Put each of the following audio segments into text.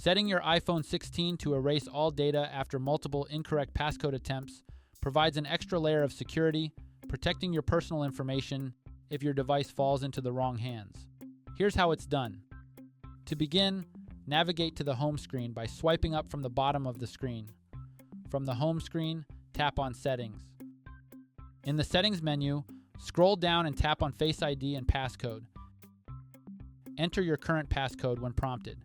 Setting your iPhone 16 to erase all data after multiple incorrect passcode attempts provides an extra layer of security, protecting your personal information if your device falls into the wrong hands. Here's how it's done. To begin, navigate to the home screen by swiping up from the bottom of the screen. From the home screen, tap on Settings. In the Settings menu, scroll down and tap on Face ID and Passcode. Enter your current passcode when prompted.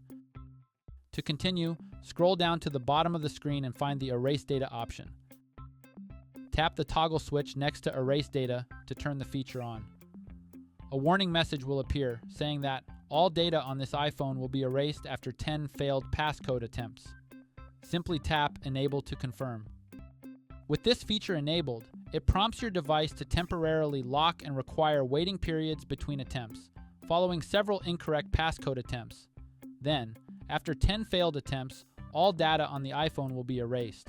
To continue, scroll down to the bottom of the screen and find the Erase Data option. Tap the toggle switch next to Erase Data to turn the feature on. A warning message will appear saying that all data on this iPhone will be erased after 10 failed passcode attempts. Simply tap Enable to confirm. With this feature enabled, it prompts your device to temporarily lock and require waiting periods between attempts, following several incorrect passcode attempts. Then, after 10 failed attempts, all data on the iPhone will be erased.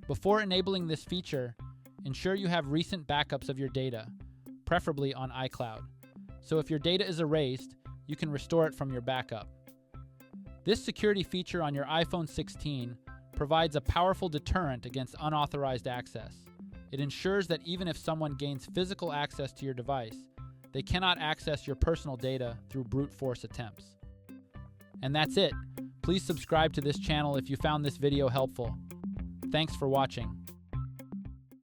Before enabling this feature, ensure you have recent backups of your data, preferably on iCloud. So if your data is erased, you can restore it from your backup. This security feature on your iPhone 16 provides a powerful deterrent against unauthorized access. It ensures that even if someone gains physical access to your device, they cannot access your personal data through brute force attempts. And that's it. Please subscribe to this channel if you found this video helpful. Thanks for watching.